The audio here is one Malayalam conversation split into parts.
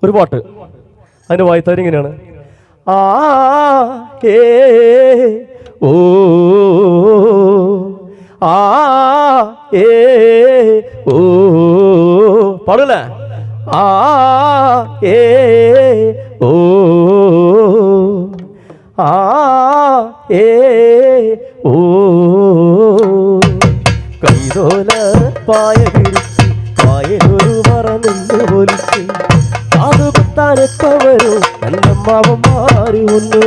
ഒരു പാട്ട്, അതിൻ്റെ വായ്ത്താരി ഇങ്ങനെയാണ്. ആ ഏ ഓ ആ ഏ ഓ പാടൂല്ലേ? ആ ഏ ഓ ആ ഏ ഓ കൈതോല പായ വിരിച്ച് പായലൊരു മറന്നു പോലിച്ച് അത് കുത്താനെത്തവരോ എന്നമ്മാവന്മാര് വന്നു,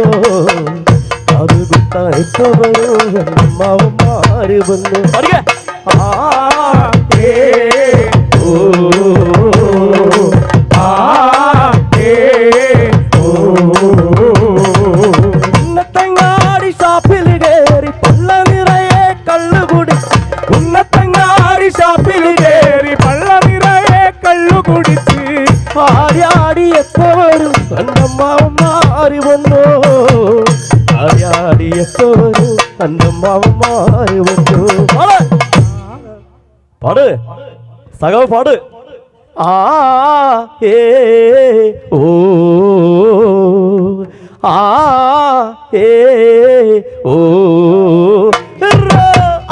അത് കുത്താനെത്തവരോ എന്നമ്മാവന്മാര് വന്നു. ആ ഏ ഓ ആ ഏ ഓ ഉന്നത്തങ്ങാടി ഷാപ്പിൽ കയറി പള്ള നിറയെ കള്ളു കുടിച്ച്, ഉന്നത്തങ്ങാടി ഷാപ്പിൽ കയറി പള്ള നിറയെ കള്ളു കുടിച്ച് ആര്യാടി എത്തവരും കണ്ണമ്മാവന്മാര് വന്നു, ആര്യാടി എത്തവരും കണ്ണമ്മാവന്മാര് വന്നു. പാട് സഖാവ് പാട്. ആ ഏ ഓ ആ ഏ ഓ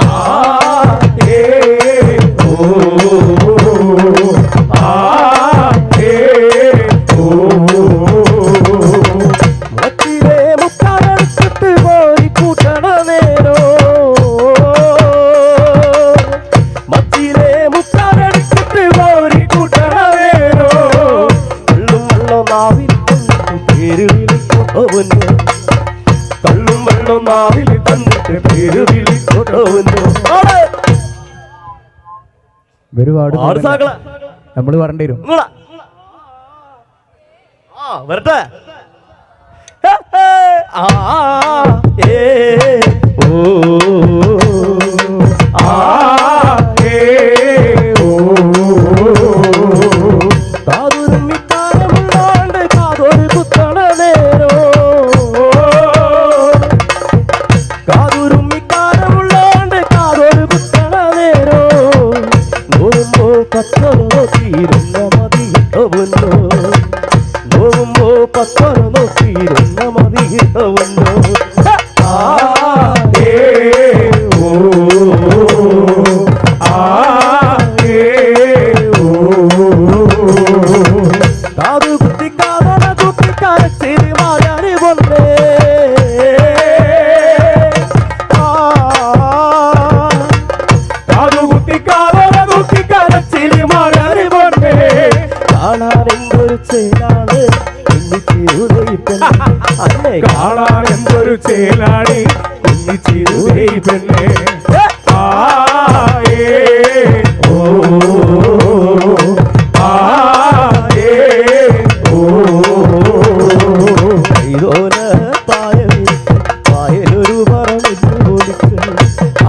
ആ ഏ ഓ ആ ഏ ഓ മത്തിലെ മുത്താനെടുത്തിട്ട് പോയി കൂട്ടണ നേരോ, മത്തിലെ മുത്താനെടുത്തിട്ട് പോയി കൂട്ടണ നേരോ കള്ളും വെള്ളം നാവിൽ തന്നിട്ട് പേര് വിളിക്കൊണ്ടവന്നു, കള്ളും വെള്ളം നാവിൽ തന്നിട്ട് പേര് വിളിക്കൊണ്ടവന്നു. ഒരുപാട് നമ്മൾ പറഞ്ഞിട്ട് വരും. ആ വരട്ടെ. ആ ഏ ഓ ആ ഏ ഓ കാതുരുമ്മിത്താരമുള്ളാണ്ട് കാതൊരു കുത്തണ നേരോ, കാതുരുമ്മിത്താരമുള്ളാണ്ട് കാതൊരു കുത്തണ നേരോ നോവുമ്പോ പത്തറ നോക്കിയിരുന്ന മതിയിട്ടവന്നോ, നോവുമ്പോ പത്തറ നോക്കിയിരുന്ന മതിയിട്ടവന്നോ. ആ ഏ ഓ ആ ഏ ഓ കാതു കുത്തി കാതന കുത്തി കരച്ചിരി മായാരി വന്നേ. കാതു കുത്തി കാതന കുത്തി കരച്ചിരി മായാരി വന്നേ. കാണാൻ എന്തൊരു ചേലാണ് അല്ലേ, കാണാൻ എന്തൊരു ചേലാണ് ചിരുതൈ പെണ്ണേ. ആ ഏ ഓ ആ ഏ ഓ കൈതോല പായ വിരിച്ച് പായലൊരു മറന്നു പോലിച്ച്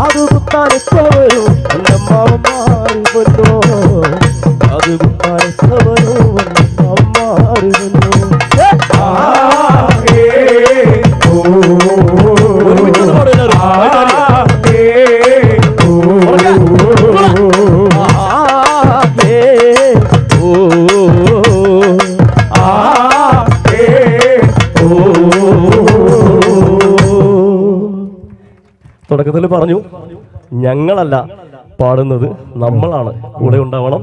അത് കുത്താനെത്തവരോ എന്നമ്മാവന്മാര് വന്നോ, അത് കുത്താനെത്തവരോ എന്നമ്മാവന്മാര് വന്നോ. ആ ഏ ഓ തുടക്കത്തിൽ പറഞ്ഞു ഞങ്ങളല്ല പാടുന്നത്, നമ്മളാണ് കൂടെ ഉണ്ടാവണം.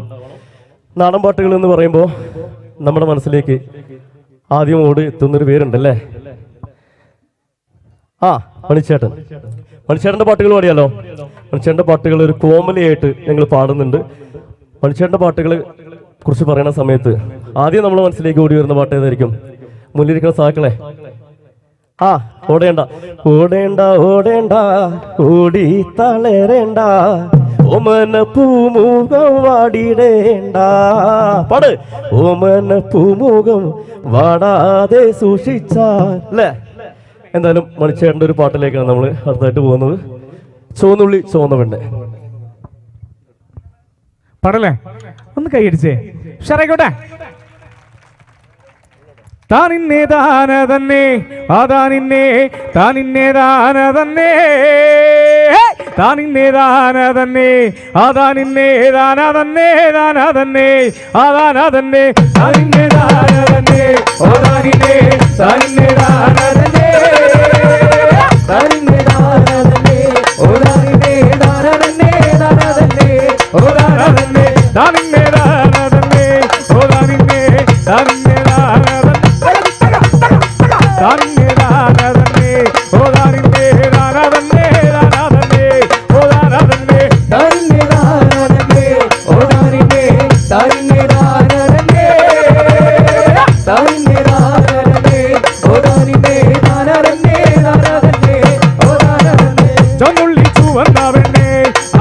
നാടൻ പാട്ടുകൾ എന്ന് പറയുമ്പോൾ നമ്മുടെ മനസ്സിലേക്ക് ആദ്യം ഓടി എത്തുന്നൊരു പേരുണ്ടല്ലേ, ആ മണിച്ചേട്ടൻ. മണിച്ചേട്ടൻ്റെ പാട്ടുകൾ പാടിയാലോ? മണിച്ചേട്ടൻ്റെ പാട്ടുകൾ ഒരു കോമലിയായിട്ട് ഞങ്ങൾ പാടുന്നുണ്ട്. മണിച്ചേട്ടൻ്റെ പാട്ടുകളെ കുറിച്ച് പറയുന്ന സമയത്ത് ആദ്യം നമ്മുടെ മനസ്സിലേക്ക് ഓടി വരുന്ന പാട്ട് ഏതായിരിക്കും? മുന്നിലിരിക്കുന്ന സാക്കളെ ആ ഓടേണ്ട ഓടേണ്ട ഓടേണ്ട ഓടി തളരേണ്ട ഓമന പൂമുഖം വാടിടേണ്ട. പാട്. ഓമന പൂമുഖം വാടാതെ സൂക്ഷിച്ചാൽ അല്ലേ. എന്തായാലും മണിച്ചേട്ടൻ്റെ ഒരു പാട്ടിലേക്കാണ് നമ്മൾ അടുത്തായിട്ട് പോകുന്നത്. ചുവന്നുള്ളി ചുവന്ന പെണ്ണെ പാടല്ലേ? ഒന്ന് കൈയടിച്ചേ ഉഷാറായിക്കോട്ടെ. താനിന്നെ താന തന്നെ അതാനിന്നെ താനിന്നെ താന തന്നെ താനിന്നേ താനതന്നെ അതാനിന്നേ താനതന്നെ താനതന്നെ അതാനതന്നെ താനിന്നേ താനതന്നെ ഓതാനിന്നേ താനിന്നേ താനതന്നെ താനിന്നേ താനതന്നെ ഓതാനിന്നേ താനതന്നെ താനതന്നെ ഓതാനതന്നെ താനിന്നേ താനതന്നെ ഓതാനിന്നേ താനിന്നേ താനിന്നേ താനതന്നെ ഓതാനിന്നേ താനതന്നെ താനതന്നെ ഓതാനതന്നെ താനിന്നേ താനതന്നെ ഓതാനിന്നേ താനിന്നേ താനതന്നെ താനിന്നേ താനതന്നെ ഓതാനിന്നേ താനതന്നെ താനതന്നെ ഓതാനതന്നെ ചൊന്നുള്ളി ചുവന്ന പെണ്ണെ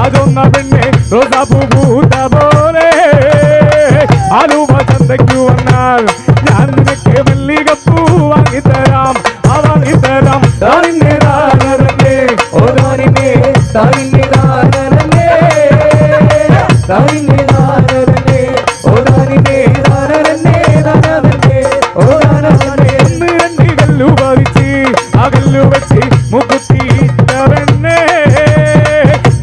അതൊന്ന പെണ്ണെ റോസാപ്പൂ പൂത്ത പോലെ ആലുവ ചന്തയ്ക്കു വന്നാൽ ഞാൻ നിനക്ക് മല്ലികപ്പൂ വാങ്ങിത്തരാം വാങ്ങിത്തരാം താനിന്നേ താനതന്നെ ഓതാനിന്നേ താനിന്നേ താനതന്നെ താനിന്നേ താനതന്നെ ഓതാനിന്നേ താനതന്നെ താനതന്നെ ഓതാനതന്നെ ഒന്ന് രണ്ട് കല്ലു പറിച്ച് ആ കല്ലു വെച്ച് മുക്കുത്തിയിട്ട പെണ്ണെ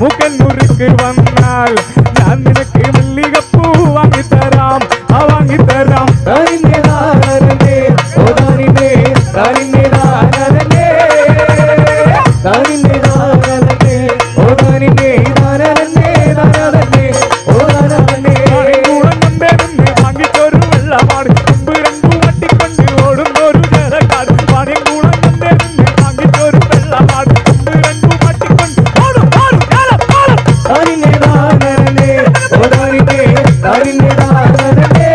മുക്കൻ മുറുക്ക് വന്നാൽ ഞാൻ നിനക്ക് മല്ലികപ്പൂ വാങ്ങിത്തരാം വാങ്ങിത്തരാം താനിന്നേ താനതന്നെ ഓതാനിന്നേ താനിന്നേ താനതന്നെ താനിന്നേ താനതന്നെ ഓതാനിന്നേ താനതന്നെ താനതന്നെ ഓതാനതന്നെ കൂടം കൊണ്ടേ നിന്ന് വാങ്ങിച്ചൊരു വെള്ളമാണ് മുമ്പ് രണ്ടു വട്ടിക്കൊണ്ട് ഓടുന്നൊരു ജനക്കാട് പാടിയും കൂടം കൊണ്ടേ നിന്ന് വാങ്ങിച്ചൊരു വെള്ളമാണ് മുമ്പ് രണ്ടു വട്ടിക്കൊണ്ട് ഓടും ഓടും താനിന്നേ താനതന്നെ ഓതാനിന്നേ താനിന്നേ താനതന്നെ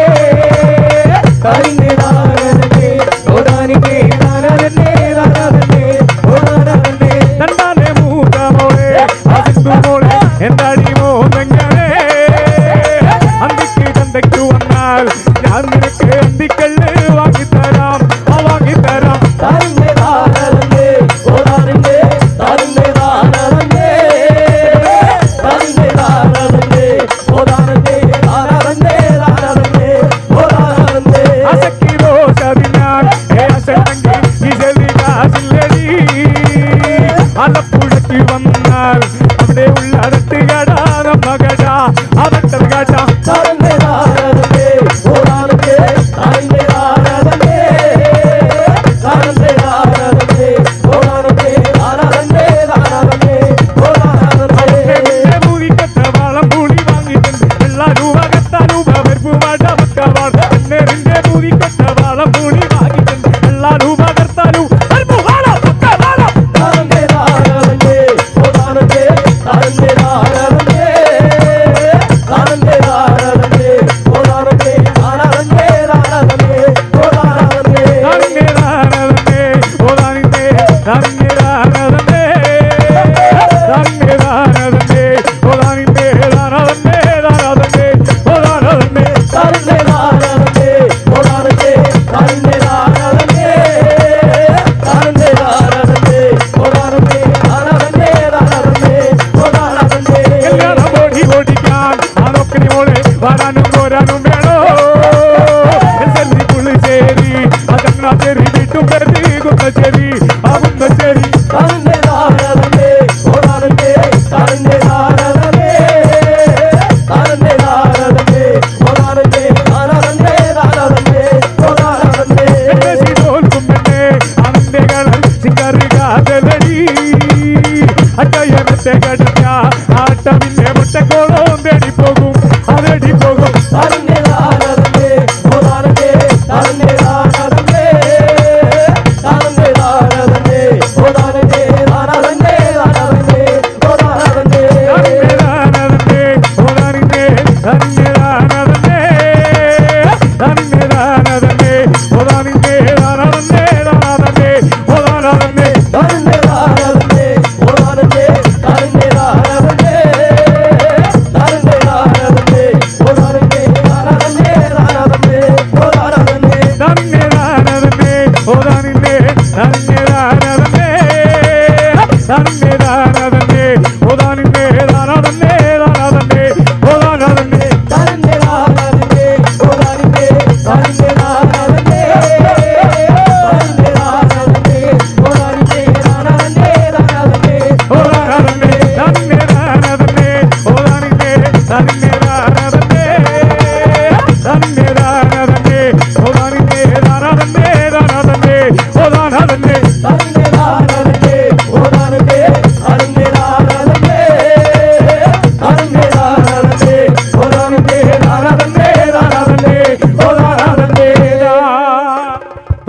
താനിന്നേ താനതന്നെ ഓതാനിന്നേ താനതന്നെ താനതന്നെ ഓതാനതന്നെ തണ്ടാനെ മൂത്ത മോളെ അസിന്തു മോളെ എന്താടി മോഹങ്ങളെ അന്തിക്ക് ചന്തയ്ക്ക് വന്നാൽ ഞാൻ നിനക്ക് അന്തിക്കല്ല് വാങ്ങിത്തരാം വാങ്ങിത്തരാം താനിന്നേ താനതന്നെ ഓതാനിന്നേ താനിന്നേ താനതന്നെ താനിന്നേ താനതന്നെ ഓതാനിന്നേ താനതന്നെ താനതന്നെ ഓതാനതന്നെ അസക്കി ദോഷതിനാൽ ഏശണ്ടെങ്കിൽ ഇസലി കാശില്ലടി ആലപ്പുഴയ്ക്ക് വന്നാൽ അവിടെ ഉള്ള തട്ടുകട നമ്മകട ആ തട്ടുകട താനിന്നേ താനതന്നെ ഓതാനിന്നേ താനിന്നേ താനതന്നെ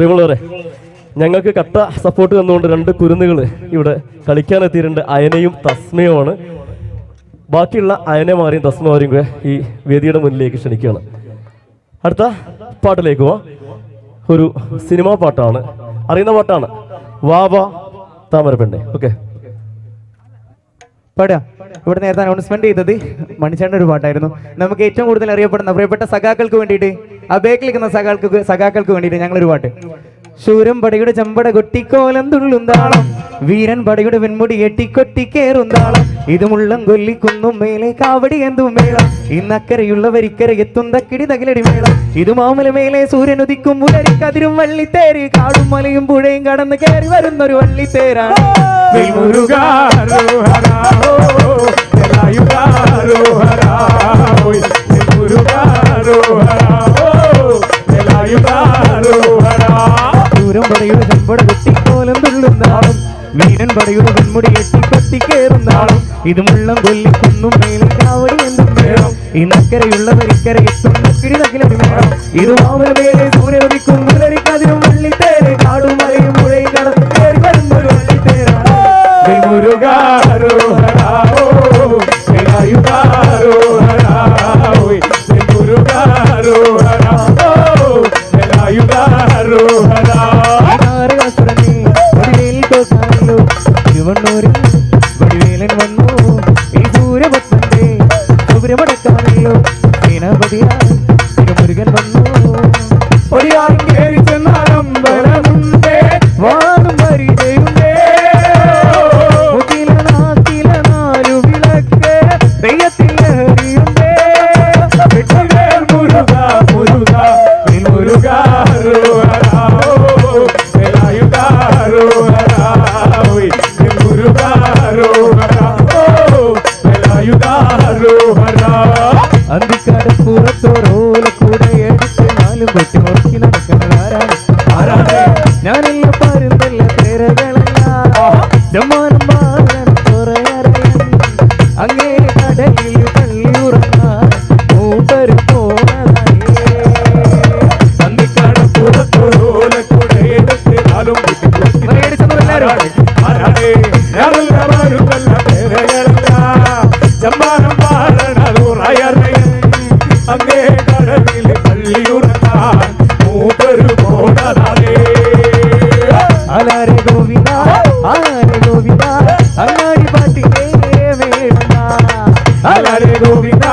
പ്രിയമുള്ളവരെ, ഞങ്ങൾക്ക് കട്ട സപ്പോർട്ട് തന്നുകൊണ്ട് 2 കുരുന്നുകൾ ഇവിടെ കളിക്കാനെത്തിയിട്ടുണ്ട്. അയനയും തസ്മയുമാണ്. ബാക്കിയുള്ള അയനമാരെയും തസ്മമാരെയും കൂടെ ഈ വേദിയുടെ മുന്നിലേക്ക് ക്ഷണിക്കുകയാണ്. അടുത്ത പാട്ടിലേക്ക് പോവാം. ഒരു സിനിമാ പാട്ടാണ്, അറിയുന്ന പാട്ടാണ്. വാവ താമരപ്പെണ്ണെ. ഓക്കെ, പാടാ. ഇവിടെ നേരത്തെ അനൗൺസ്മെന്റ് ചെയ്തത് മണിച്ചേട്ടൻ്റെ ഒരു പാട്ടായിരുന്നു. നമുക്ക് ഏറ്റവും കൂടുതൽ അറിയപ്പെടുന്ന പ്രിയപ്പെട്ട സഖാക്കൾക്ക് വേണ്ടിയിട്ട്, ആ ബേക്കിൽ നിൽക്കുന്ന സഖാക്കൾക്ക് വേണ്ടിയിട്ട് ഞങ്ങളൊരു പാട്ട്. ശൂരം പടയുടെ ചമ്പട കൊട്ടിക്കോലം തുള്ളുന്താളം, വീരൻ പടയുടെ വെൺമുടി എട്ടിക്കൊട്ടിക്കേറുന്താളം, ഇതുമുള്ളം കൊല്ലിക്കുന്നും മേലെ കാവടി എന്തും മേളം, ഇന്നക്കരയുള്ളവർ ഇക്കരെ എത്തും തക്കിടി തകിലടി മേളം, ഇത് മാമല മേലെ സൂര്യൻ ഉദിക്കും മുലരിക്കതിരും വള്ളിത്തേര്, കാടും മലയും പുഴയും കടന്ന് കയറി വരുന്നൊരു വള്ളിത്തേരാണ്. ദൂരം പടയുടെ ചെമ്പട കുട്ടിക്കോലം തുള്ളുന്നാളും, വീരൻ പടയുടെ വെൺമുടി എട്ടിക്കൊട്ടിക്കേറുന്നാളും, ഇത് മുള്ളം കൊല്ലിക്കുന്നും മേലെ കാവടി എന്തും മേളം, ഇന്നക്കരയുള്ളവർ ഇക്കരെ എത്തും തക്കിടി തകിലടി മേളം, ഇത് മാമല മേലെ സൂര്യൻ ഉദിക്കും മുലരിക്കതിരും വള്ളിത്തേര്, കാടും മലയും പുഴയും കടന്ന് കയറി വരുന്നൊരു വള്ളിത്തേരാണ്. വടിവേലൻ വന്നു ഈ സൂര്യഭക്തന്റെ സൂര്യമടക്കാനല്ലോ സേനാപതിയായി തിരുമുരുകൻ വന്നു. വാനും വരികയുണ്ടേ നാലു വിളക്ക് ദൈവത്തിൽ ലഹരിയുണ്ടേ. അന്തിക്കടപ്പുറത്തോരോല കൂടെ എടുത്ത് 4 പൊട്ടി നോക്കി നടക്കുന്നതാരാണ്? ഞാനെല്ലാം പരുന്തല്ല പേരകളല്ല, ജമാനം മാറൻ കുറയറയൻ, അങ്ങേ കടലിൽ തള്ളിയുറങ്ങാൻ മൂപ്പര് പോണതായേ. അന്തിക്കടപ്പുറത്തോരോല കൂടെ എടുത്ത് 4 പൊട്ടി ജമാനം അങ്ങേ കടലിൽ പള്ളിയുറങ്ങാൻ മൂപ്പര് പോണതായേ. ആലാരെ ഗോവിന്ദ ആലാരെ ഗോവിന്ദ അങ്ങാടി പാട്ടിലേ വേണ്ട, ആലാരെ ഗോവിന്ദ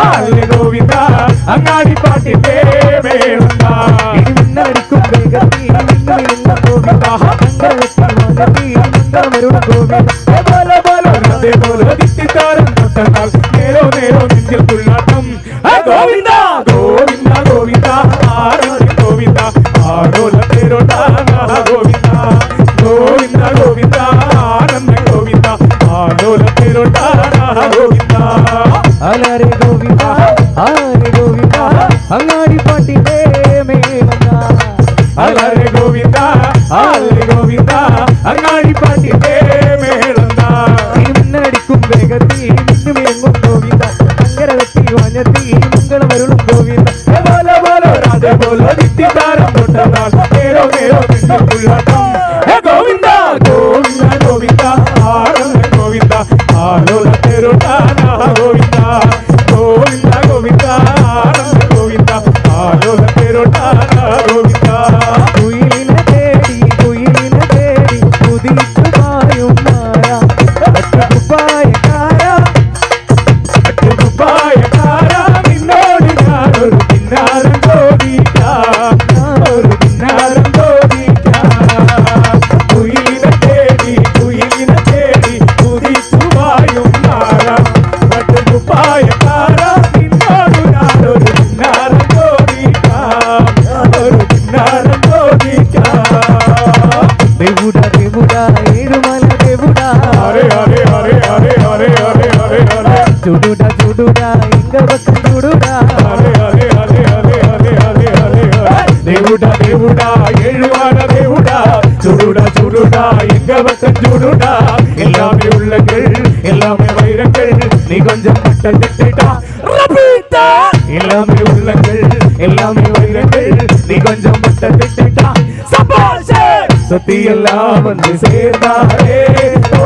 ആലാരെ ഗോവിന്ദ അങ്ങാടി പാട്ടിലേ വേണ്ട, ഇന്നടിക്കും വേഗത്തിൽ നിന്നില്ല ഗോവിന്ദ മംഗളത്തിൽ മംഗളമരുണ ഗോവിന്ദ പോലെ ദിത്തിത്താരം തൊട്ടനാൾ നേരോ നേരോ നെഞ്ചിൽ തുള്ളാട്ടം. ഗോവിന്ദ ഗോവിന്ദ ഗോവിന്ദ ആനന്ദ ഗോവിന്ദ ആടോല തേരോട്ടാന ഗോവിന്ദ ഗോവിന്ദ ഗോവിന്ദ ആനന്ദ ഗോവിന്ദ ആടോല തേരോട്ടാന ഗോവിന്ദ. ആലാരെ ഗോവിന്ദ ആരെ ഗോവിന്ദ അങ്ങാടി പാട്ടിലേ മേള, ആലാരെ ഗോവിന്ദ ആരെ ഗോവിന്ദ അങ്ങാടി പാട്ടിലേ മേള, ഇന്നടിക്കും വേഗത്തിൽ നിന്നുമെങ്ങും ഗോവിന്ദ അങ്ങരവത്തി വനത്തി മംഗളമരുളും ഗോവിന്ദ. നിത്യതാരം തൊട്ടനാൾ നേരോ നേരോ നിന്നുള്ളാട്ടം. ഗോവിന്ദ ഗോവിന്ദ ഗോവിന്ദ ആനന്ദ ഗോവിന്ദ ആലോല തേരോട്ടാന ഗോവിന്ദ ഗോവിന്ദ ഗോവിന്ദ ആനന്ദ ഗോവിന്ദ ആലോല തേരോട്ടാന ഗോവിന്ദ. കുയിലിനെ തേടി കുതിച്ചു പായും മായ കുപ്പായക്കാര നിന്നോട് ഞാനൊരു കിന്നാരം ചോദിക്കാം, ഒരു കിന്നാരം ചോദിക്കാം. കുയിലിനെ തേടി കുതിച്ചു പായും മായ കുപ്പായക്കാര നിന്നോട് ഞാനൊരു കിന്നാരം ചോദിക്കാം, ഒരു കിന്നാരം ചോദിക്കാം. ദേവുടാ ദേവുടാ ഏഴുമല ദേവുടാ, ചുടുടാ ചുടുടാ ഇങ്കവക്കം ചുടുടാ, ദേവുടാ ദേവുടാ ഏഴുമല ദേവുടാ, ചുടുടാ ചുടുടാ ഇങ്കവക്കം ചുടുടാ. எல்லாமே உள்ளங்கள் எல்லாமே வைரங்கள் நீ கொஞ்சம் பட்டா, எல்லாமே உள்ளங்கள் எல்லாமே வைரங்கள் நீ கொஞ்சம் பட்டா. சத்தியெல்லாம் வந்து சேர்ந்தாரே ஓ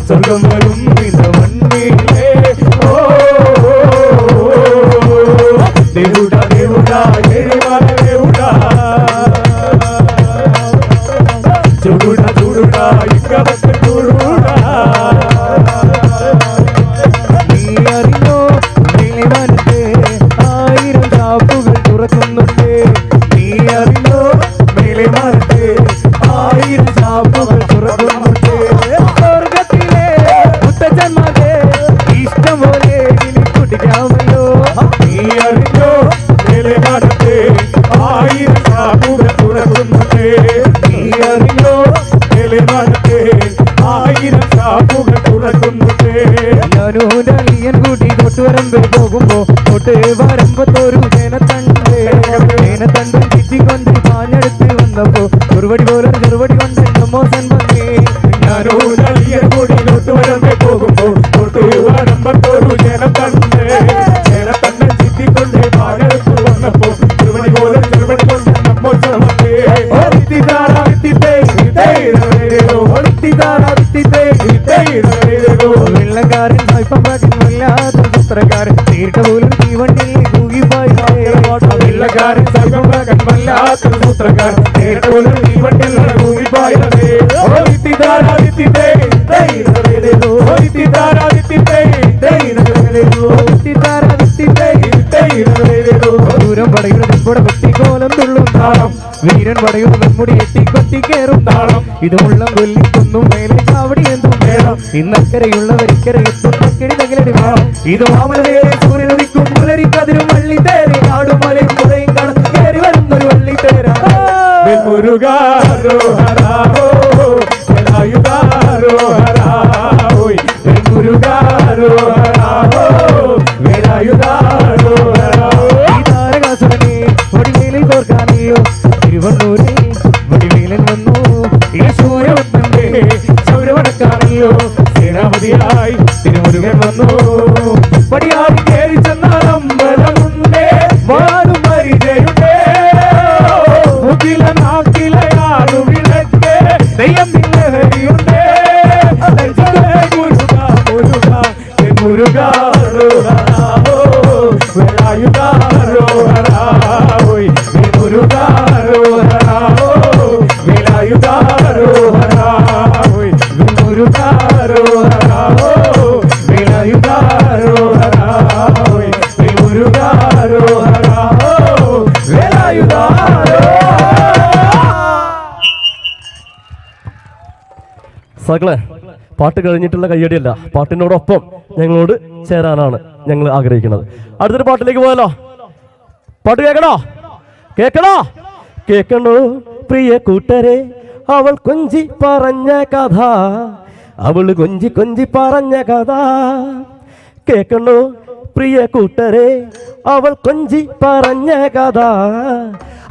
சொர்க்கம் வரும் இந்த மண்ணிலே ஓ தேவுடா தேவுடா ஏழுவார தேவுடா சுடுடா சுடுடா இங்க வந்து சுடுடா നീ അറിഞ്ഞോ മേലെവാനത്തെ 1000 ഷാപ്പുകൾ തുറക്കുന്നുണ്ട് നീ അറിഞ്ഞോ മേലെവാനത്തെ 1000 ഷാപ്പുകൾ തുറക്കുന്നുണ്ട് സ്വർഗത്തിലെ മുത്തച്ഛന്മാരെ ഇഷ്ടം പോലെ ഇനി കുടിക്കാമല്ലോ നീ അറിഞ്ഞോ മേലെവാനത്തെ 1000 ഷാപ്പുകൾ തുറക്കുന്നുണ്ട് നീ അറിഞ്ഞോ മേലെവാനത്തെ 1000 ഷാപ്പുകൾ തുറക്കുന്നുണ്ട് ഞാനും അളിയൻ കൂട്ടി തൊട്ടുവരമ്പ് പോകുമ്പോ തൊട്ട് വരമ്പത്തൊരു ജനത്തണ്ടും ചുറ്റിക്കൊണ്ട് പാഞ്ഞെടുത്ത് വന്നപ്പോ ചെറുപടി പോലെ ചെറുപടി കൊണ്ട് മോശൻ വന്നേ ഞാനോ നളിയൻ കൂടി തൊട്ടുവരമ്പേ പോകുമ്പോ തൊട്ട് വരമ്പത്തൊരു ജനത്തണ്ട് ചുറ്റിക്കൊണ്ട് പാഞ്ഞെടുത്ത് വന്നപ്പോ ചെറുപടി പോലെ ചെറുപടി കൊണ്ട് മോശം വന്നേ വെള്ളക്കാരൻ സ്വൽപ്പമാക്കി വല്ലാത്ത ചിത്രക്കാരൻ തീർത്ത പോലും തീവണ്ടിയിൽ കൂകിപ്പായി വെള്ളക്കാരൻ സർവമകൻ വല്ലാത്ത സൂത്രക്കാരൻ നേരിട്ട് പോലും ഈ വണ്ടിയിൽ കൂകിപ്പായതേ ഓ വിത്തിതാരാ വിത്തിതേ ദൈവരേതോ ഓ വിത്തിതാരാ വിത്തിതേ ദൈവരേതോ വിത്തിത്താര വിത്തിത്തേ ദൈവരേതോ ദൂരം പടയുടെ വെമ്പുടെ കൊത്തിക്കോലം തുള്ളും താളം വീരൻ പടയുടെ വെമ്പുടി എട്ടി കൊത്തിക്കേറും താളം ഇത് ഉള്ളം കൊല്ലിക്കൊന്നും മേലെ ചാവടി എന്തും വേണം ഇന്നക്കരയുള്ളവർ ഇക്കരെ എത്തുന്ന കിടിതകിലടി വേണം ഇത് മാമലവേറെ സൂര്യനദിക്കും പുലരിക്കതിരും വള്ളിത്തേരെ കാടും മലയും പുഴയും കാണും കയറി വരുന്നൊരു വള്ളിത്തേര മുരുകാരോ ഹരാഹോ വേലായുധാരോ ഹരാഹോ മുരുകാരോ ഹരാഹോ വേലായുധാരോ ഹരാഹോ ഈ താരകാസുരനെ വടിവേലിൽ കോർക്കാനല്ലോ തിരുവണ്ണൂരിൽ വടിവേലൻ വന്നു ഈ സൂര്യവട്ടന്റെ സൗരവടക്കാണല്ലോ സേനാപതിയായി തിരുമുരുകൻ വന്നു പടിയാടി കയറി ചെന്നാൽ അമ്പലമുണ്ടേ വാടും പരിചയുണ്ടേ മുകില നാക്കിലയാളു വിളക്കേ ദയ്യം നിലഹരിയുണ്ടേ മുരുകാരോ ഹരാഹോ വേലായുധാരോ ഹരാഹോ മുരുകാരോ ഹരാഹോ വേലായുധാരോ ഹരാഹോ മുരുകാരോ ഹരാഹോ വേലായുധാരോ ഹരാഹോ മുരുകാരോ ഹരാഹോ വേലായുധാരോ സകളെ പാട്ട് കഴിഞ്ഞിട്ടുള്ള കയ്യടിയല്ല, പാട്ടിനോടൊപ്പം ഞങ്ങളോട് ചേരാനാണ് ഞങ്ങൾ ആഗ്രഹിക്കുന്നത്. അടുത്തൊരു പാട്ടിലേക്ക് പോയാലോ? പാട്ട് കേൾക്കണോ? കേൾക്കണോ? കേൾക്കണോ പ്രിയ കൂട്ടരെ, അവൾ കൊഞ്ചി പറഞ്ഞ കഥ, അവള് കൊഞ്ചി കൊഞ്ചി പറഞ്ഞ കഥ. കേൾക്കണോ പ്രിയ കൂട്ടരെ, അവൾ കൊഞ്ചി പറഞ്ഞ കഥ,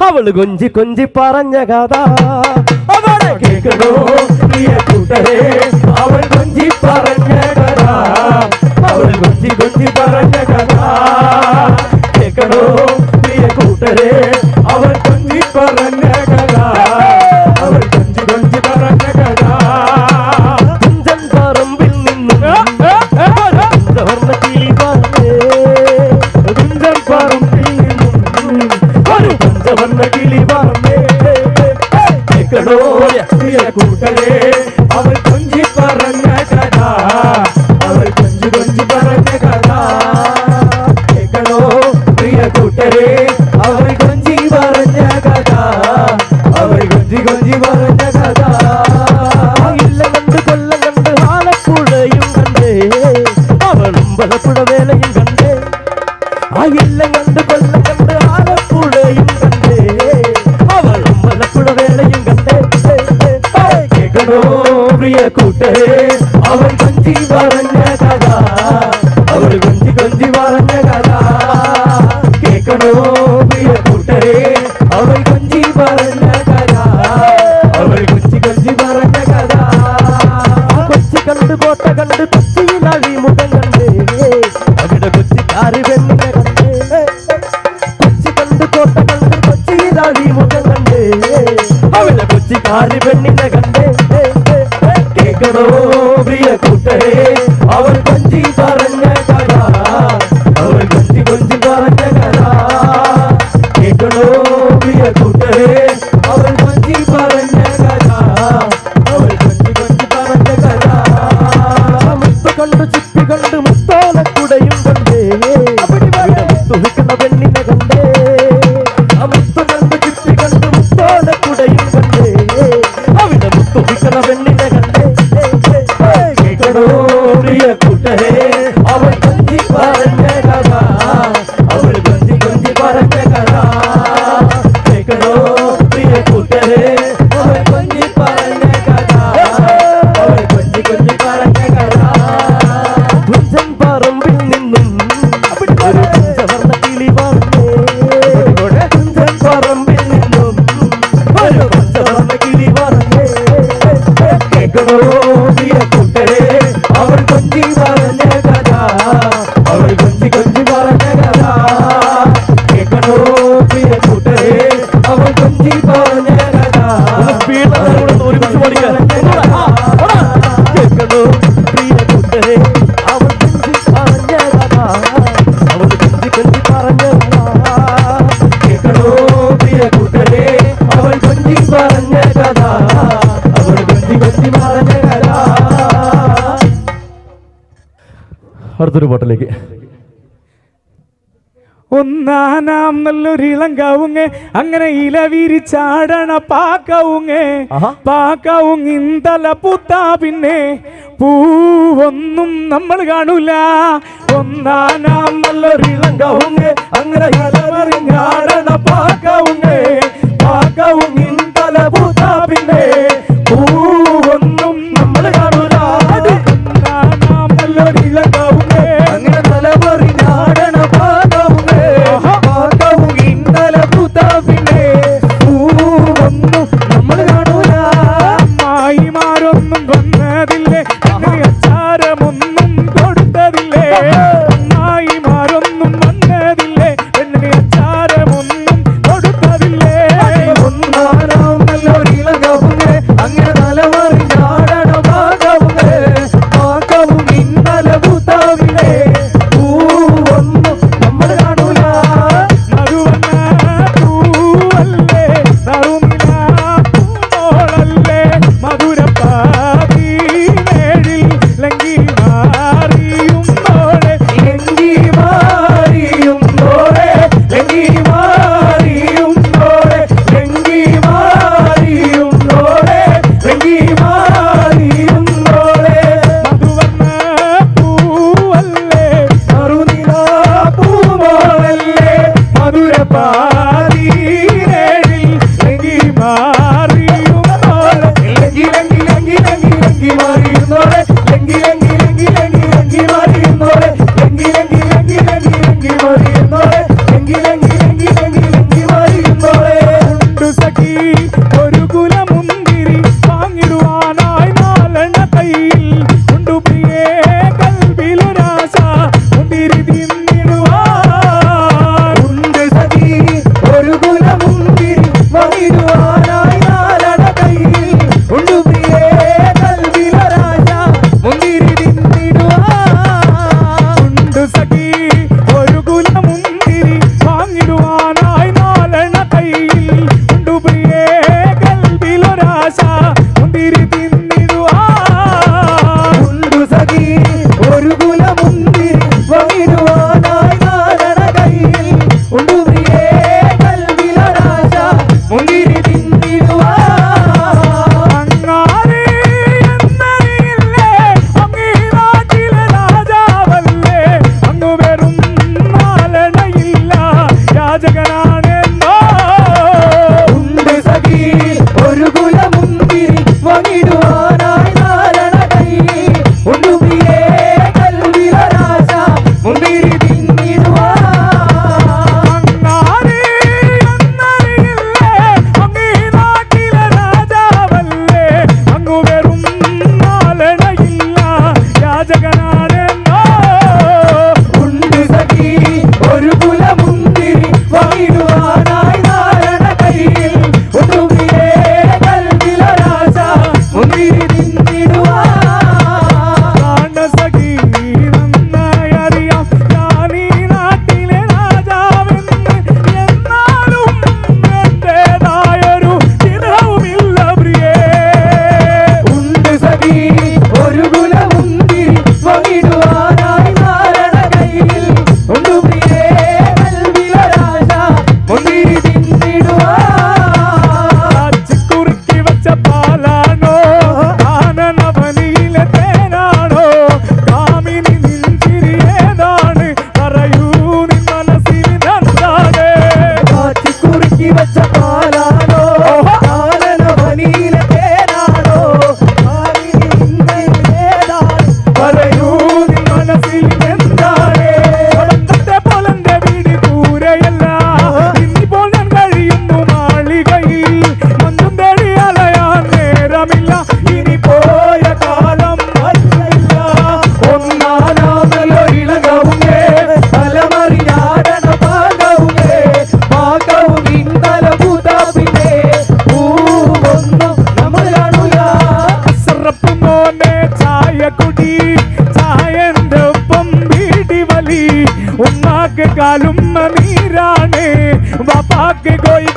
അവള് കൊഞ്ചി കൊഞ്ചി പറഞ്ഞ കഥ. അവളെ കേൾക്കണോ പ്രിയ കൂട്ടരെ, അവൾ കൊഞ്ചി പറഞ്ഞ കഥ, അവൾ കൊഞ്ചി കൊഞ്ചി പറഞ്ഞ കഥ. കേൾക്കണോ പ്രിയ കൂട്ടരെ, അവൾ കൊഞ്ചി പറഞ്ഞ കഥ, അവൾ കൊഞ്ചി കൊഞ്ചി പറഞ്ഞ കഥ. തുഞ്ചൻ പറമ്പിൽ നിന്നും വർണ്ണ കിളി പറഞ്ഞേ, തുഞ്ചൻ പറമ്പിൽ നിന്നും ഒരു പഞ്ചവർണ്ണ കിളി പറഞ്ഞേ. കേൾക്കണോ പ്രിയ കൂട്ടരെ, അവൾ കൊഞ്ചി പറഞ്ഞ കഥ, അവൾ കൊഞ്ചി കൊഞ്ചി പറഞ്ഞ കഥ. കേൾക്കണോ പ്രിയ കൂട്ടരെ, അവൾ കൊഞ്ചി പറഞ്ഞ കഥ, അവൾ കൊഞ്ചി കൊഞ്ചി പറഞ്ഞ കഥ. ഇല്ലം കണ്ട് കൊല്ലം കണ്ട് ആലപ്പുഴയും കണ്ടേ, അവളും വലപ്പുഴ വേലയും കണ്ടേ. ആ ഇല്ലം കണ്ട് കൊല്ലം കണ്ട് ആലപ്പുഴയും കണ്ടേ, അവളും വലപ്പുഴ വേലയും കണ്ടേ. കേൾക്കണോ പ്രിയ കൂട്ടരെ, അവൾ കൊഞ്ചി പറഞ്ഞ കഥ, അവൾ കൊഞ്ചി കൊഞ്ചി പറഞ്ഞ കഥ. കേൾക്കണോ ആര് പെണ്ണിനെ കണ്ടേ കേൾക്കണോ പ്രിയ കൂട്ടരെ അവൾ കൊഞ്ചി പറഞ്ഞ കഥ അവൾ കൊഞ്ചി കൊഞ്ചി പറഞ്ഞ കഥ കേൾക്കണോ പ്രിയ കൂട്ടരെ അവൾ കൊഞ്ചി പറഞ്ഞ കഥ അവൾ കൊഞ്ചി കൊഞ്ചി പറഞ്ഞ കഥ മുത്ത് കണ്ടു ചുറ്റി കണ്ടു മുത്തോലക്കുടയും കണ്ടേ തുഹിക്കുന്ന പെണ്ണിനെ കണ്ടേ മുത്ത് കണ്ടു ചുറ്റി കണ്ടു മുത്തോലക്കുടയും കണ്ടേ അവിടെ മുത്തുഹിക്കുന്ന പെണ്ണിനെ കണ്ടേ കേൾക്കണോ പ്രിയ കൂട്ടരെ അവൾ കൊഞ്ചി പറഞ്ഞ കഥ അവൾ കൊഞ്ചി കൊഞ്ചി പറഞ്ഞ കഥ കേൾക്കണോ പ്രിയ കൂട്ടരെ അവൾ കൊഞ്ചി പറഞ്ഞ കഥ അവൾ കൊഞ്ചി കൊഞ്ചി പറഞ്ഞ കഥ തുഞ്ചൻ പറമ്പിൽ നിന്നും ഒരു പഞ്ചവർണ്ണ കിളി വന്നേ തുഞ്ചൻ പറമ്പിൽ നിന്നും ഒരു പഞ്ചവർണ്ണ കിളി വന്നേ കേൾക്കണോ പ്രിയ കൂട്ടരെ അവൾ കൊഞ്ചി പറഞ്ഞ കഥ അവൾ കൊഞ്ചി കൊഞ്ചി പറഞ്ഞ കഥ കേൾക്കണോ പ്രിയ കൂട്ടരെ അവൾ കൊഞ്ചി പറഞ്ഞ കഥ ഒരുമിച്ച് പഠിക്കാൻ കേൾക്കണോ പ്രിയ കൂട്ടരെ അവൾ കൊഞ്ചി പറഞ്ഞ കഥ അവൾ കൊഞ്ചി കൊഞ്ചി പറഞ്ഞ കഥ കേൾക്കണോ പ്രിയ കൂട്ടരെ അവൾ കൊഞ്ചി പറഞ്ഞ കഥ അവൾ കൊഞ്ചി കൊഞ്ചി പറഞ്ഞ കഥ. അടുത്തൊരു പാട്ടിലേക്ക്. ഒന്നാനാം നല്ലൊരിളങ്കാവുങ്ങ് അങ്ങനെ ഇല വിരിച്ചാടണ പാക്കവുങ്ങ് പാക്കവുങ്ങിന്തല പൂത്താ പിന്നെ പൂവൊന്നും നമ്മൾ കാണൂല. ഒന്നാനാം നല്ലൊരിളങ്കാവുങ്ങ് അങ്ങനെ ഇല വിരിച്ചാടണ പാക്കവുങ്ങ് പാക്കവുങ്ങിന്തല പൂത്താ പിന്നെ പൂവൊന്നും നമ്മൾ കാണൂല. ഒന്നാനാം നല്ലൊരിളങ്കാവുങ്ങ് അങ്ങനെ തലമറിഞ്ഞാടണ നമ്മൾ കാണൂല. അമ്മായിമാരൊന്നും വന്നതില്ലേ അച്ചാരമൊന്നും കൊടുത്തതില്ലേ അമ്മായിമാരൊന്നും വന്നതില്ലേ പെണ്ണിന് അച്ചാരമൊന്നും കൊടുത്തതില്ലേ. ഒന്നാനാം നല്ലൊരിളങ്കാവുങ്ങ് അങ്ങനെ തലമറിഞ്ഞാടണ പാകവുങ്ങ് പാകവും ഇന്നലെ പൂത്താവില്ലേ പൂവൊന്നും നമ്മൾ കാണൂല. നറുവന്ന പൂവല്ലേ നറുമില പൂമോളല്ലേ മധുരപ്പാതീനേഴിൽ ലങ്കി മാറിയുന്നോടെ ലങ്കി മാറിയുന്നോടെ ലങ്കി മാറിയുന്നോടെ ലങ്കി മാറിയുന്നോടെ ലങ്കി മാറിയുന്നോടെ മധുവർണ്ണ പൂവല്ലേ നറുനില പൂമോളല്ലേ മധുരപ്പാതീനേഴിൽ ലങ്കി മാറിയുന്നോടെ ലങ്കി ലങ്കി ലങ്കി ലങ്കി ലങ്കി മാറിയുന്നോടെ ലങ്കി ലങ്കി ലങ്കി ലങ്കി ലങ്കി മാറിയുന്നോടെ ലങ്കി ലങ്കി ലങ്കി ലങ്കി ലങ്കി മാറിയുന്നോടെ ലങ്കി ലങ്കി ലങ്കി ലങ്കി ലങ്കി മാറിയുന്നോടെ. ഉണ്ട് സഖി ഒരു കുലമുന്തിരി വാങ്ങിടുവാനായി നാലെണ്ണ കയ്യിൽ ഉണ്ട് പ്രിയേ കൽവിലൊരാശ മുന്തിരി തിന്നിടുവാൻ. ഉണ്ട് സഖി ഒരു കുലമുന്തിരി വാങ്ങിടുവാനായി നാലെണ്ണ കയ്യിൽ ഉണ്ട് പ്രിയേ കൽവിലൊരാശ മുന്തിരി തിന്നിടുവാൻ. ഉണ്ട് സഖി ഒരു കുലമുന്തിരി വാങ്ങിടുവാനായി നാലെണ്ണ കയ്യിൽ ഉണ്ട് പ്രിയേ കൽവിലൊരാശ മുന്തിരി തിന്നിടുവാൻ. ഉണ്ട് സഖി ഒരു കുലമുന്തിരി വാങ്ങിടുവാനായി നാലെണ്ണ കയ്യിൽ ഉണ്ട് പ്രിയേ കൽവിലൊരാശ മുന്തിരി തിന്നിടുവാൻ. അങ്ങാരി എന്നറിയില്ലേ അങ്ങീ നാട്ടിലെ രാജാവല്ലേ അങ്ങ് വെറും നാലെണ്ണയില്ല യാചകനാണെന്നോ. ഉണ്ട് സഖി ഒരു കുലമുന്തിരി വാങ്ങിടുവാനായി നാലെണ്ണ കയ്യിൽ ഉണ്ട് പ്രിയേ കൽവിലൊരാശ മുന്തിരി തിന്നിടുവാൻ. അങ്ങാരി എന്നറിയില്ലേ അങ്ങീ നാട്ടിലെ രാജാവല്ലേ അങ്ങ് വെറും നാലെണ്ണയില്ല യാചകനാണെന്നോ. ഉണ്ട് സഖി ഒരു കുലമുന്തിരി വാങ്ങിടുവാനായി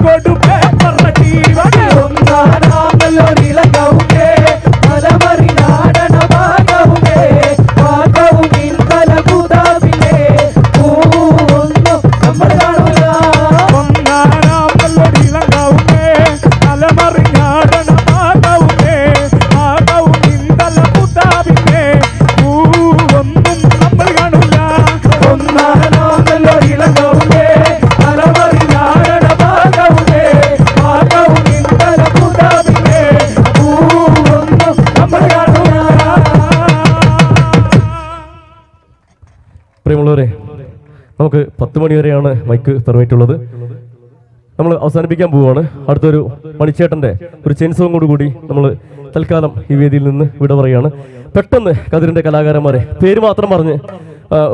കൊടുപ്പേ പറട്ടീവടേ ഒന്നാനാമല്ലൊരിളകവുമേ മലമറിനാടന ഭാഗവുമേ ഭാഗവും ഇന്നല ഭൂതാവിനെ പൂവൊന്നും നമ്മൾ കാണൂല ഒന്നാനാമല്ലൊരിളകവുമേ മലമറിനാടന ഭാഗവുമേ ഭാഗവും ഇന്നല ഭൂതാവിനെ പൂവൊന്നും നമ്മൾ കാണൂല ഒന്നാനാമല്ലൊരിളകവുമേ മലമറിനാടന ഭാഗവുമേ ഭാഗവും ഇന്നല ഭൂതാവിനെ പൂവൊന്നും നമ്മൾ കാണൂല. പ്രിയമുള്ളവരെ, നമുക്ക് 10 മണി വരെയാണ് മൈക്ക് പെർമിറ്റ് ഉള്ളത്. നമ്മൾ അവസാനിപ്പിക്കാൻ പോവുകയാണ്. അടുത്തൊരു മണിച്ചേട്ടൻ്റെ ഒരു ചെയിൻ സോങ്ങോട് കൂടി നമ്മൾ തൽക്കാലം ഈ വേദിയിൽ നിന്ന് വിട പറയുകയാണ്. പെട്ടെന്ന് കതിരിൻ്റെ കലാകാരന്മാരെ പേര് മാത്രം പറഞ്ഞ്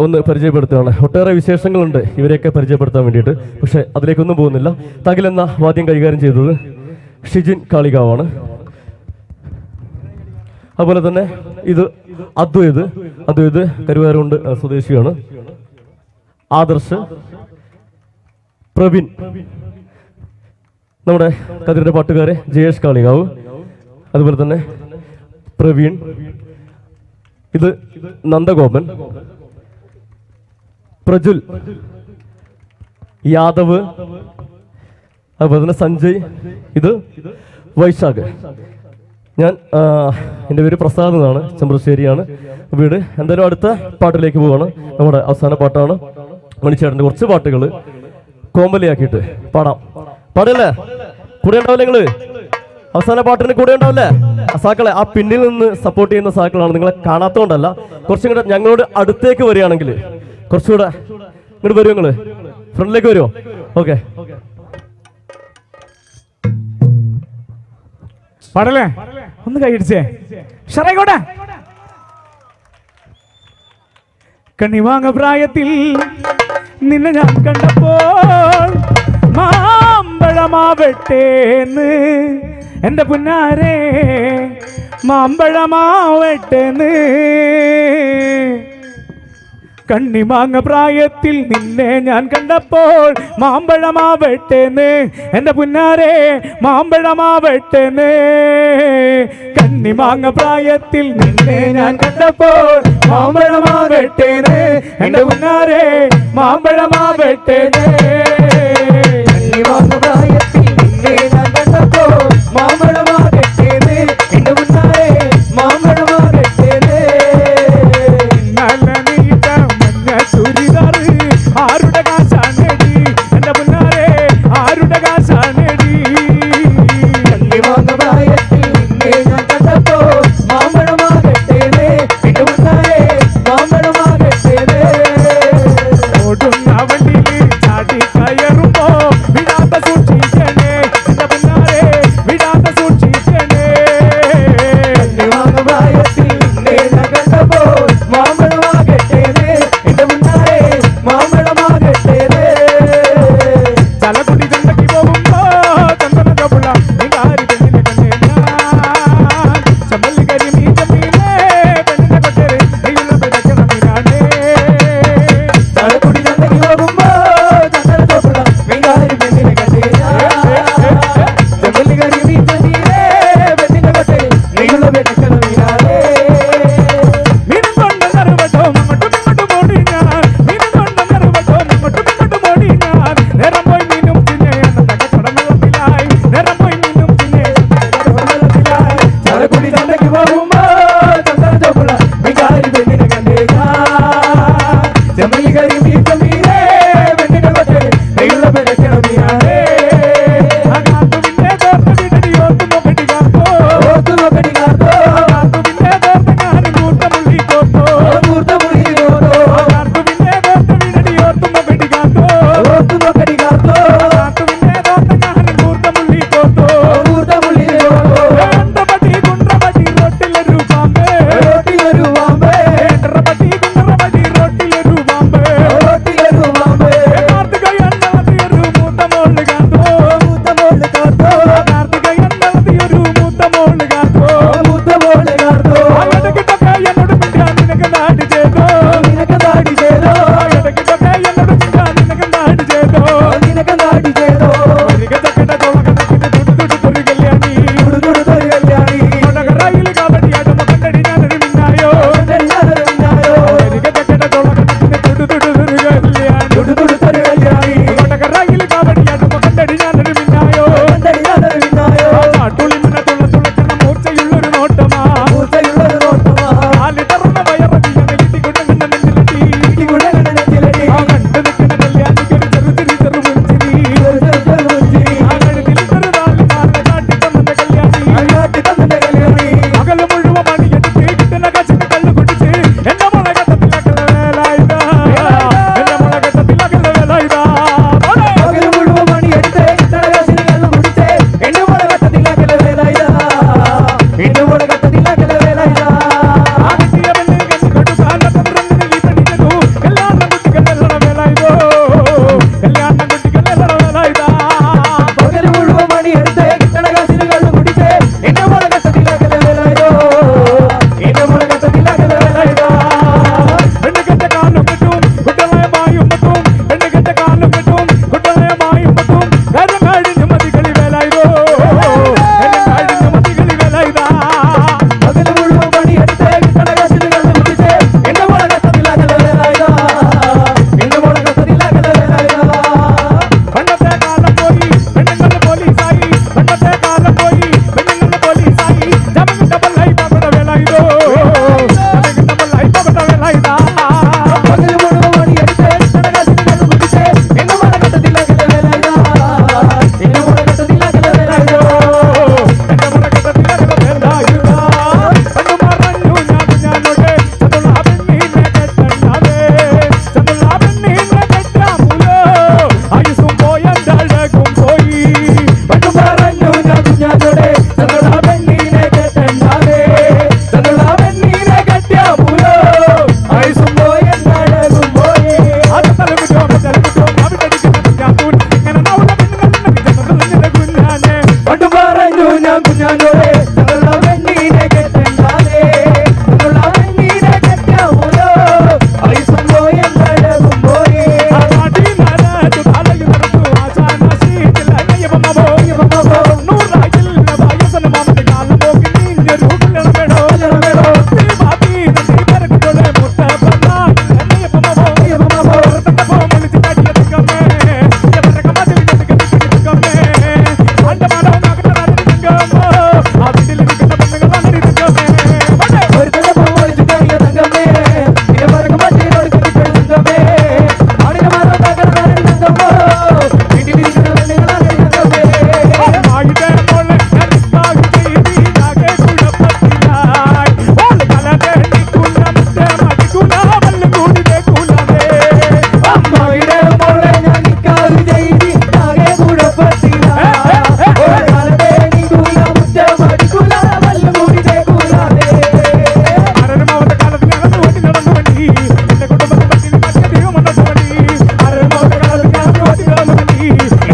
ഒന്ന് പരിചയപ്പെടുത്തുകയാണ്. ഒട്ടേറെ വിശേഷങ്ങളുണ്ട് ഇവരെയൊക്കെ പരിചയപ്പെടുത്താൻ വേണ്ടിയിട്ട്. പക്ഷേ അതിലേക്കൊന്നും പോകുന്നില്ല. തകിലെന്ന വാദ്യം കൈകാര്യം ചെയ്തത് ഷിജിൻ കാളികാവാണ്. അതുപോലെ തന്നെ ഇത് അദ്വൈത് കരുവാരുണ്ട് സ്വദേശിയാണ്. ആദർശ്, പ്രവീൺ, നമ്മുടെ കതിരുടെ പാട്ടുകാരെ ജയേഷ് കാളികാവ്, അതുപോലെ തന്നെ പ്രവീൺ, ഇത് നന്ദഗോപൻ, പ്രജുൽ, യാദവ്, അതുപോലെ തന്നെ സഞ്ജയ്, ഇത് വൈശാഖ്. ഞാൻ എൻ്റെ പേര് പ്രസാദ് എന്നാണ്, ചെമ്പ്രശ്ശേരിയാണ് വീട്. എന്തായാലും അടുത്ത പാട്ടിലേക്ക് പോവാണ്. നമ്മുടെ അവസാന പാട്ടാണ്. മണിച്ചേട്ടൻ്റെ കുറച്ച് പാട്ടുകൾ കോമ്പലിയാക്കിയിട്ട് പാടാം. പാടല്ലേ? കൂടെ ഉണ്ടാവില്ലേ നിങ്ങള്? അവസാന പാട്ടിന് കൂടെ ഉണ്ടാവില്ലേ? സാക്കളെ, ആ പിന്നിൽ നിന്ന് സപ്പോർട്ട് ചെയ്യുന്ന സാക്കളാണ്. നിങ്ങളെ കാണാത്തതുകൊണ്ടല്ല, കുറച്ചും കൂടെ ഞങ്ങളോട് അടുത്തേക്ക് വരികയാണെങ്കിൽ കുറച്ചുകൂടെ ഇങ്ങോട്ട് വരുമോ? നിങ്ങള് ഫ്രണ്ടിലേക്ക് വരുമോ? ഓക്കെ, പാടല്ലേ? ഒന്ന് കൈയടിച്ചേ. ഷറൈക്കോട്ടെ. കണ്ണിവാങ്ങ പ്രായത്തിൽ നിന്നെ ഞാൻ കണ്ടപ്പോൾ മാമ്പഴമാവട്ടേന്ന് എന്റെ പുന്നാരെ, മാമ്പഴമാവട്ടേന്ന്. കണ്ണിമാങ്ങ പ്രായത്തിൽ നിന്നെ ഞാൻ കണ്ടപ്പോൾ മാമ്പഴമാവട്ടേന്ന് എന്റെ പുന്നാരെ, മാമ്പഴമാവട്ടേന്ന്. കണ്ണിമാങ്ങ പ്രായത്തിൽ നിന്നെ ഞാൻ കണ്ടപ്പോൾ മാമ്പഴമാവട്ടേന്ന് എന്റെ പുന്നാരെ, മാമ്പഴമാവട്ടേന്ന്. കണ്ണിമാങ്ങ പ്രായത്തിൽ നിന്നെ ഞാൻ കണ്ടപ്പോൾ മാമ്പഴമാവട്ടേന്ന് എന്റെ പുന്നാരെ, മാമ്പഴമാവട്ടേന്ന്. ചുരിദാറ് ആരുടെ കാശാണേടി എന്റെ മുന്നാരെ, ആരുടെ കാശാണേടി. കണ്ണിമാങ്ങ പ്രായത്തിൽ നിന്നെ ഞാൻ കണ്ടപ്പോൾ മാമ്പഴമാകട്ടേനെ എന്റെ മുന്നാരെ, മാമ്പഴമാകട്ടേനെ. ഓടുന്ന വണ്ടിയിൽ ചാടി കയറുമ്പോ വിടാത്ത സൂക്ഷിക്കണേ എന്റെ മുന്നാരെ, വിടാത്ത സൂക്ഷിക്കണേ. കണ്ണിമാങ്ങ പ്രായത്തിൽ നിന്നെ ഞാൻ കണ്ടപ്പോൾ മാമ്പഴമാകട്ടേനെ എന്റെ മുന്നാരെ, മാമ്പഴമാകട്ടേനെ. ചലക്കുടി ചന്തയ്ക്ക് പോകുമ്പോ ചന്ദന ചോപ്പുള്ള നികാരി പെണ്ണിനെ കണ്ടേ ഞാൻ. ചമ്മല്ലി കരി നീ ചമ്മീനെ പെണ്ണിനെ കൊട്ടേരെ നെയ്യുള്ള പിടയ്ക്കണ മീനാണേ. ചലക്കുടി ചന്തയ്ക്ക് പോകുമ്പോ ചന്ദന ചോപ്പുള്ള നികാരി പെണ്ണിനെ കണ്ടേ ഞാൻ. ചമ്മല്ലി കരി നീ ചമ്മീനെ പെണ്ണിനെ കൊട്ടേരെ നെയ്യുള്ള പിടയ്ക്കണ മീനാണേ. മീനും കൊണ്ട് കറുവട്ടോ അങ്ങോട്ടും ഇങ്ങോട്ടും ഓടി ഞാൻ, മീനും കൊണ്ട് കറുവട്ടോ അങ്ങോട്ടും ഇങ്ങോട്ടും ഓടി ഞാൻ. നേരം പോയി മീനും പിന്നെ വെള്ളത്തിലായി, നേരം പോയി മീനും പിന്നെ വെള്ളത്തിലായി. ചാലക്കുടി ചന്തയ്ക്ക് പോകുമ്പോ ചന്ദന ചോപ്പുള്ള വികാരി പെണ്ണിനെ കണ്ടേ ഞാൻ. ചെമ്മല്ലി കരി നീ ചമ്മീനെ പെണ്ണിനെ കൊട്ടേരെ നെയ്യുള്ള പിടയ്ക്കണ മീനാണേ. കാത്തു പിന്നെ തോർത്ത് വിടടി ഓർത്തു നോക്കടി കാത്തോ, ഓർത്തു നോക്കടി കാത്തോ. കാത്തു പിന്നെ തോർത്ത് ഞാനും കൂർത്തമുള്ളി കോത്തോ, കൂർത്തമുള്ളി കോത്തോ. കാത്തു പിന്നെ തോർത്ത് വിടടി ഓർത്തു നോക്കടി കാത്തോ, ഓർത്തു നോക്കടി കാത്തോ. കാത്തു പിന്നെ തോർത്ത് ഞാനും കൂർത്തമുള്ളി കോത്തോ, കൂർത്തമുള്ളി കോത്തോ. വേണ്ടപടി കുണ്ട്രപടി റോട്ടിലൊരു പാമ്പ്, റോട്ടിലൊരു പാമ്പ്. വേണ്ടപടി കുണ്ട്രപടി റോട്ടിലൊരു പാമ്പ്, റോട്ടിലൊരു പാമ്പ്. കാർത്തികയണ്ണ ഒരു മൂത്ത മോള്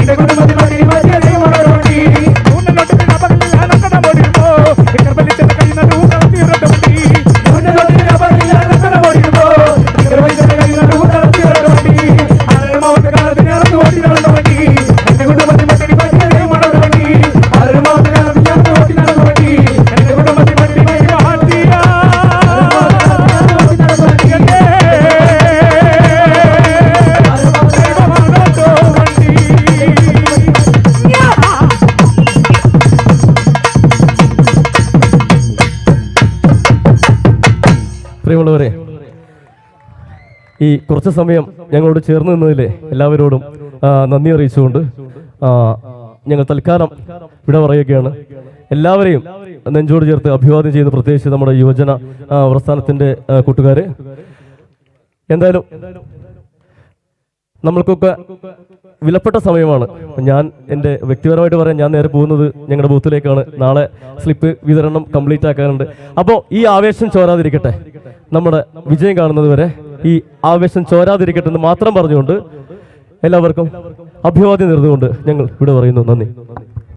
എന്റെ കുടുംബത്തിൽ മണ്ണിൽ മാറ്റിയതേ മണൽ വണ്ടി ഊന്നലോട്ടിന് അപകടമില്ല നട്ടം ഓടിരുമ്പോ ഇക്കർ വലിച്ചത് കഴിയുന്നത് ഊക്കളത്തിയിരട്ട വണ്ടി ഊന്നലോട്ടിന് അപകടമില്ല നട്ടം ഓടിരുമ്പോ ഇക്കർ വലിച്ചത് കഴിയുന്നത് ഊക്കളത്തിയിരട്ട വണ്ടി ആറരമാവത്തെ കാലത്തിന് ഇറങ്ങി ഓടി നടന്ന വണ്ടി എന്റെ കുടുംബത്തിൽ മണ്ണിൽ മാറ്റിയതേ മണൽ വണ്ടി ആറരമാവത്തെ കാലത്തിന് ഇറങ്ങി ഓടി നടന്ന വണ്ടി എന്റെ കുടുംബത്തിൽ മണ്ണിൽ മാറ്റിയ പ്രിയമുള്ളവരെ, ഈ കുറച്ച് സമയം ഞങ്ങളോട് ചേർന്ന് നിന്നതിലെ എല്ലാവരോടും നന്ദി അറിയിച്ചുകൊണ്ട് ഞങ്ങൾ തൽക്കാലം വിട പറയുകയാണ്. എല്ലാവരെയും നെഞ്ചോട് ചേർത്ത് അഭിവാദ്യം ചെയ്യുന്ന പ്രത്യേകിച്ച് നമ്മുടെ യുവജന പ്രസ്ഥാനത്തിന്റെ കൂട്ടുകാര്. എന്തായാലും നമ്മൾക്കൊക്കെ വിലപ്പെട്ട സമയമാണ്. ഞാൻ എൻ്റെ വ്യക്തിപരമായിട്ട് പറയാൻ ഞാൻ നേരെ പോകുന്നത് ഞങ്ങളുടെ ബൂത്തിലേക്കാണ്. നാളെ സ്ലിപ്പ് വിതരണം കംപ്ലീറ്റ് ആക്കാനുണ്ട്. അപ്പോൾ ഈ ആവേശം ചോരാതിരിക്കട്ടെ, നമ്മുടെ വിജയം കാണുന്നത് വരെ ഈ ആവേശം ചോരാതിരിക്കട്ടെ എന്ന് മാത്രം പറഞ്ഞുകൊണ്ട് എല്ലാവർക്കും അഭിവാദ്യം നേർന്നുകൊണ്ട് ഞങ്ങൾ ഇവിടെ പറയുന്നു. നന്ദി.